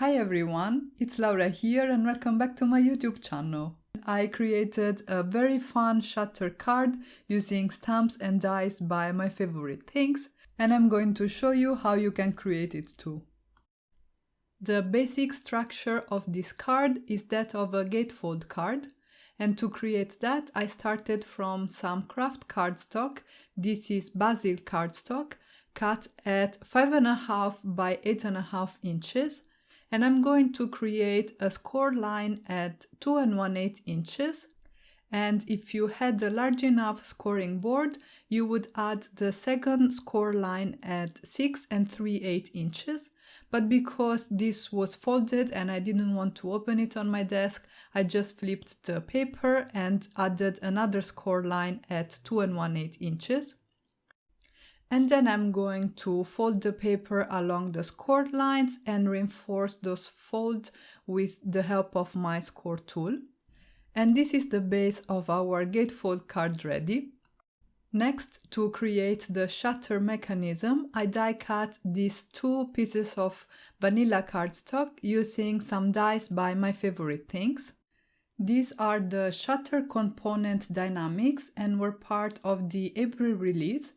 Hi everyone, it's Laura here and welcome back to my YouTube channel. I created a very fun shutter card using stamps and dies by my favorite things, and I'm going to show you how you can create it too. The basic structure of this card is that of a gatefold card, and to create that I started from some craft cardstock. This is basil cardstock cut at 5.5 by 8.5 inches. And I'm going to create a score line at 2 1/8 inches. And if you had a large enough scoring board, you would add the second score line at 6 3/8 inches. But because this was folded and I didn't want to open it on my desk, I just flipped the paper and added another score line at 2 1/8 inches. And then I'm going to fold the paper along the scored lines and reinforce those folds with the help of my score tool. And this is the base of our gatefold card ready. Next, to create the shutter mechanism, I die cut these two pieces of vanilla cardstock using some dies by my favorite things. These are the shutter component Die-namics and were part of the April release.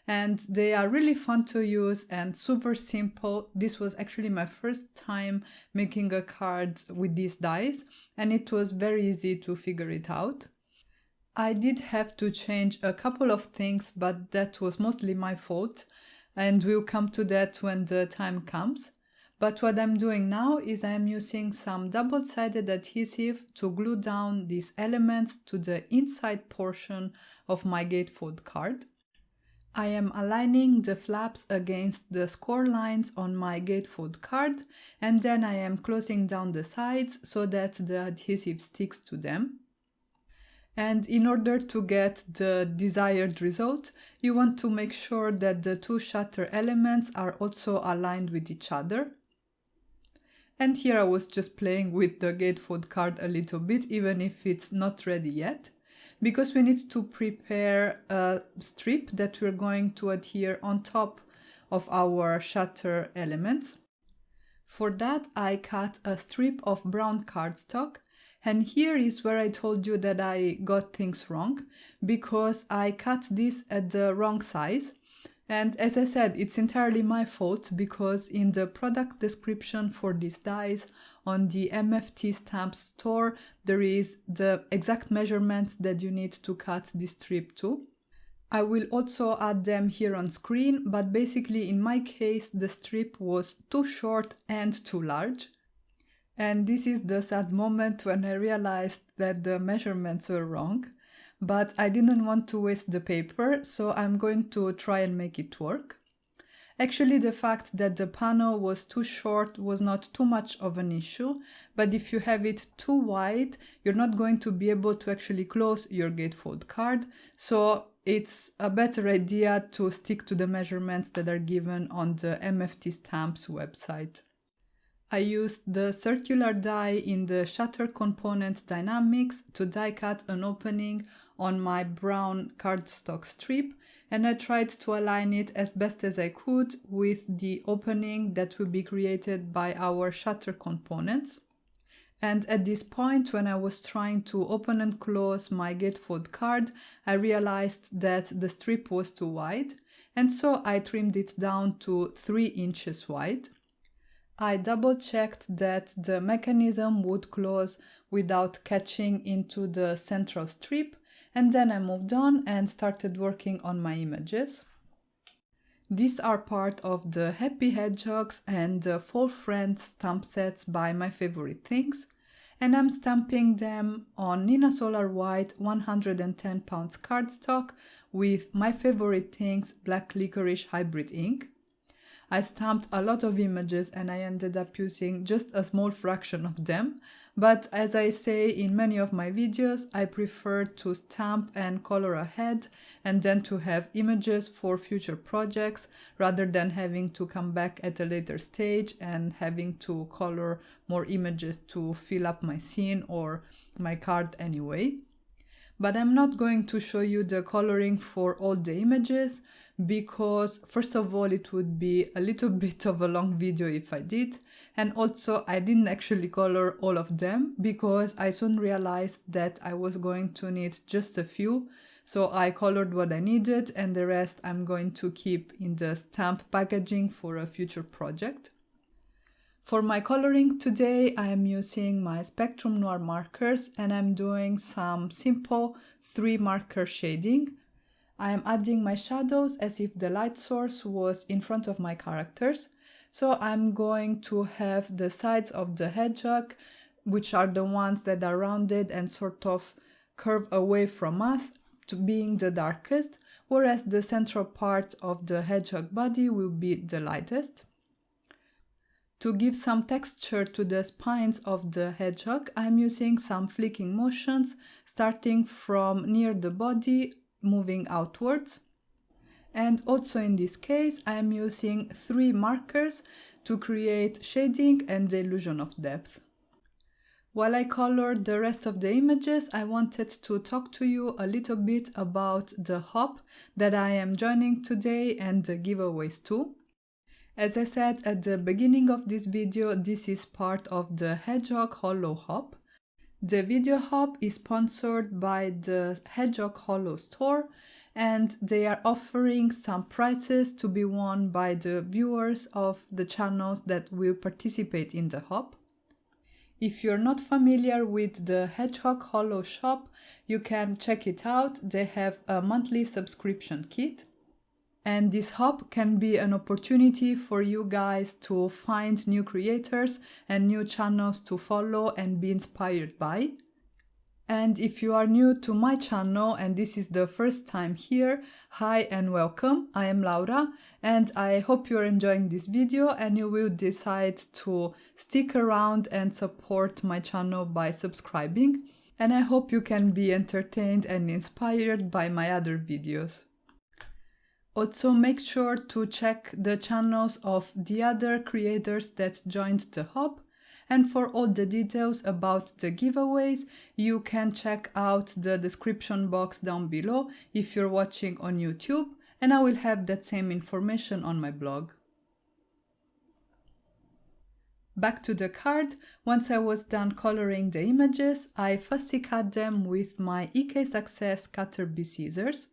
And they are really fun to use and super simple. This was actually my first time making a card with these dies, and it was very easy to figure it out. I did have to change a couple of things, but that was mostly my fault, and we'll come to that when the time comes. But what I'm doing now is I'm using some double-sided adhesive to glue down these elements to the inside portion of my gatefold card. I am aligning the flaps against the score lines on my gatefold card, and then I am closing down the sides so that the adhesive sticks to them. And in order to get the desired result, you want to make sure that the two shutter elements are also aligned with each other. And here I was just playing with the gatefold card a little bit, even if it's not ready yet, because we need to prepare a strip that we're going to adhere on top of our shutter elements. For that, I cut a strip of brown cardstock, and here is where I told you that I got things wrong, because I cut this at the wrong size. And as I said, it's entirely my fault, because in the product description for these dies on the MFT Stamps store, there is the exact measurements that you need to cut this strip to. I will also add them here on screen, but basically in my case the strip was too short and too large. And this is the sad moment when I realized that the measurements were wrong. But I didn't want to waste the paper, so I'm going to try and make it work. Actually, the fact that the panel was too short was not too much of an issue, but if you have it too wide, you're not going to be able to actually close your gatefold card, so it's a better idea to stick to the measurements that are given on the MFT Stamps website. I used the circular die in the shutter component Die-namics to die cut an opening on my brown cardstock strip, and I tried to align it as best as I could with the opening that will be created by our shutter components. And at this point, when I was trying to open and close my gatefold card, I realized that the strip was too wide, and so I trimmed it down to 3 inches wide. I double-checked that the mechanism would close without catching into the central strip, and then I moved on and started working on my images. These are part of the Happy Hedgehogs and the Fall Friends stamp sets by my favorite things, and I'm stamping them on Neenah Solar White 110 pounds cardstock with my favorite things Black Licorice hybrid ink. I stamped a lot of images and I ended up using just a small fraction of them, but as I say in many of my videos, I prefer to stamp and color ahead and then to have images for future projects rather than having to come back at a later stage and having to color more images to fill up my scene or my card anyway. But I'm not going to show you the coloring for all the images because first of all it would be a little bit of a long video if I did, and also I didn't actually color all of them because I soon realized that I was going to need just a few, so I colored what I needed and the rest I'm going to keep in the stamp packaging for a future project. For my coloring today, I am using my Spectrum Noir markers and I'm doing some simple 3 marker shading. I am adding my shadows as if the light source was in front of my characters. So I'm going to have the sides of the hedgehog, which are the ones that are rounded and sort of curve away from us, to being the darkest, whereas the central part of the hedgehog body will be the lightest. To give some texture to the spines of the hedgehog, I'm using some flicking motions, starting from near the body, moving outwards. And also in this case, I'm using 3 markers to create shading and the illusion of depth. While I colored the rest of the images, I wanted to talk to you a little bit about the hop that I am joining today and the giveaways too. As I said at the beginning of this video, this is part of the Hedgehog Hollow Hop. The video hop is sponsored by the Hedgehog Hollow store and they are offering some prizes to be won by the viewers of the channels that will participate in the hop. If you're not familiar with the Hedgehog Hollow shop, you can check it out. They have a monthly subscription kit. And this hop can be an opportunity for you guys to find new creators and new channels to follow and be inspired by. And if you are new to my channel and this is the first time here, hi and welcome. I am Laura and I hope you're enjoying this video and you will decide to stick around and support my channel by subscribing. And I hope you can be entertained and inspired by my other videos. Also, make sure to check the channels of the other creators that joined the hop. And for all the details about the giveaways, you can check out the description box down below if you're watching on YouTube, and I will have that same information on my blog. Back to the card. Once I was done coloring the images, I fussy cut them with my EK Success Cutter B scissors.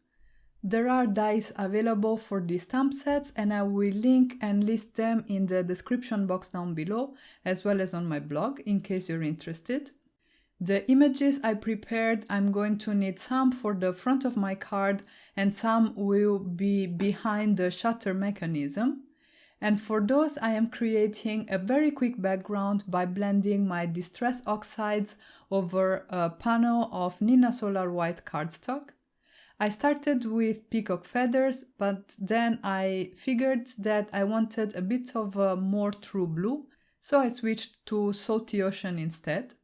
There are dies available for these stamp sets and I will link and list them in the description box down below as well as on my blog in case you're interested. The images I prepared, I'm going to need some for the front of my card and some will be behind the shutter mechanism. And for those I am creating a very quick background by blending my Distress Oxides over a panel of Neenah Solar White cardstock. I started with peacock feathers, but then I figured that I wanted a bit of a more true blue, so I switched to salty ocean instead.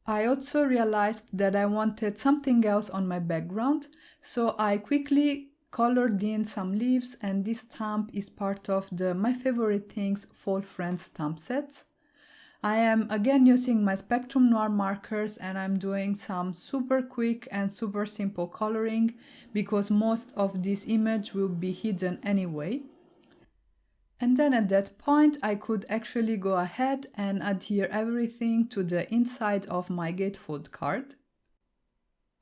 I also realized that I wanted something else on my background, so I quickly colored in some leaves, and this stamp is part of the My Favorite Things Fall Friends stamp sets. I am again using my Spectrum Noir markers and I'm doing some super quick and super simple coloring because most of this image will be hidden anyway. And then at that point I could actually go ahead and adhere everything to the inside of my gatefold card.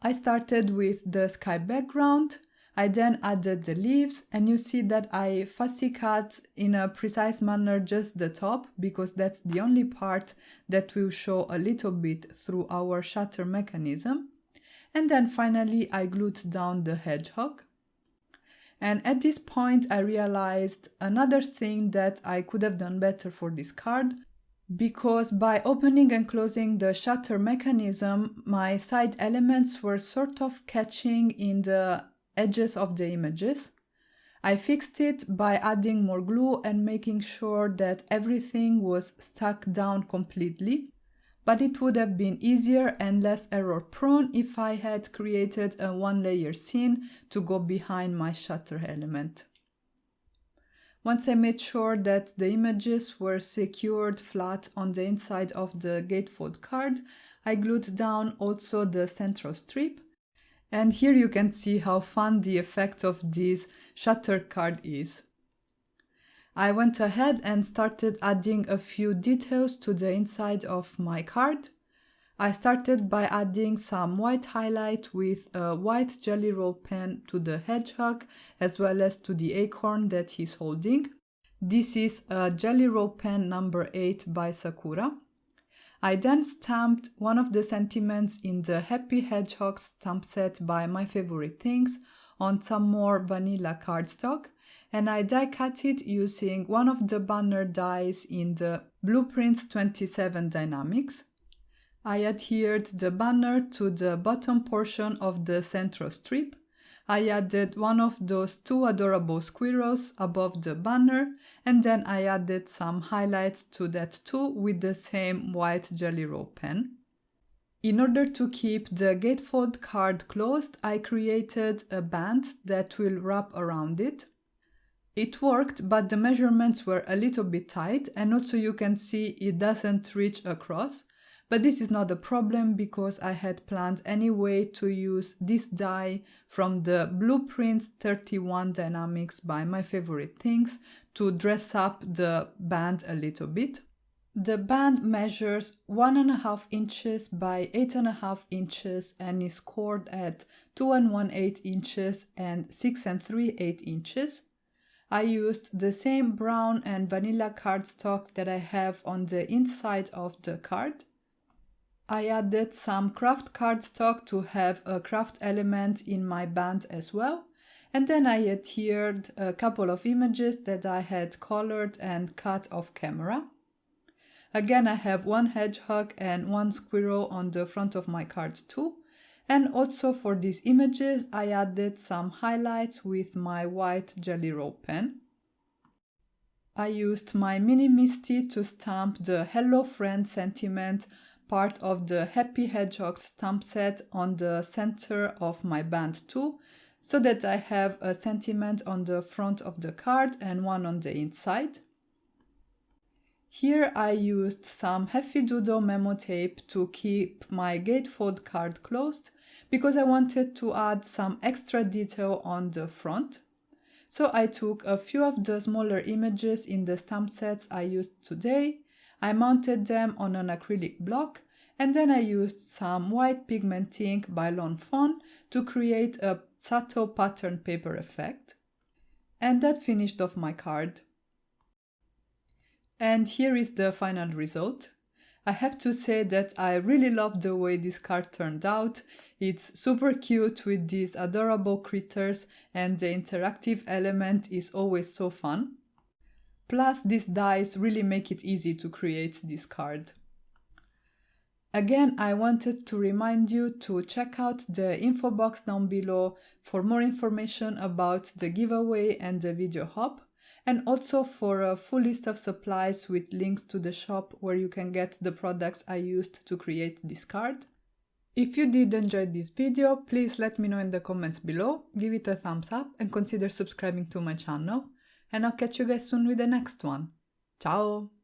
I started with the sky background. I then added the leaves and you see that I fussy cut in a precise manner just the top because that's the only part that will show a little bit through our shutter mechanism. And then finally I glued down the hedgehog. And at this point I realized another thing that I could have done better for this card, because by opening and closing the shutter mechanism, my side elements were sort of catching in the edges of the images. I fixed it by adding more glue and making sure that everything was stuck down completely, but it would have been easier and less error prone if I had created a 1-layer scene to go behind my shutter element. Once I made sure that the images were secured flat on the inside of the gatefold card, I glued down also the central strip. And here you can see how fun the effect of this shutter card is. I went ahead and started adding a few details to the inside of my card. I started by adding some white highlight with a white jelly roll pen to the hedgehog as well as to the acorn that he's holding. This is a jelly roll pen number 8 by Sakura. I then stamped one of the sentiments in the Happy Hedgehogs stamp set by My Favorite Things on some more vanilla cardstock, and I die cut it using one of the banner dies in the Blueprints 27 Die-namics. I adhered the banner to the bottom portion of the central strip. I added one of those 2 adorable squirrels above the banner, and then I added some highlights to that too with the same white jelly roll pen. In order to keep the gatefold card closed, I created a band that will wrap around it. It worked, but the measurements were a little bit tight, and also you can see it doesn't reach across. But this is not a problem because I had planned anyway to use this die from the Blueprints 31 Die-namics by My Favorite Things to dress up the band a little bit. The band measures 1.5 inches by 8.5 inches and is scored at 2 1/8 inches and 6 3/8 inches. I used the same brown and vanilla cardstock that I have on the inside of the card. I added some craft cardstock to have a craft element in my band as well, and then I adhered a couple of images that I had colored and cut off camera. Again, I have one hedgehog and one squirrel on the front of my card too, and also for these images I added some highlights with my white jelly roll pen. I used my mini Misty to stamp the Hello Friend sentiment part of the Happy Hedgehogs stamp set on the center of my band too, so that I have a sentiment on the front of the card and one on the inside. Here I used some Heavy Doodle memo tape to keep my gatefold card closed because I wanted to add some extra detail on the front. So I took a few of the smaller images in the stamp sets I used today, I mounted them on an acrylic block, and then I used some white pigment ink by Lawn Fawn to create a subtle pattern paper effect. And that finished off my card. And here is the final result. I have to say that I really love the way this card turned out. It's super cute with these adorable critters, and the interactive element is always so fun. Plus, these dies really make it easy to create this card. Again, I wanted to remind you to check out the info box down below for more information about the giveaway and the video hop, and also for a full list of supplies with links to the shop where you can get the products I used to create this card. If you did enjoy this video, please let me know in the comments below, give it a thumbs up and consider subscribing to my channel. And I'll catch you guys soon with the next one. Ciao!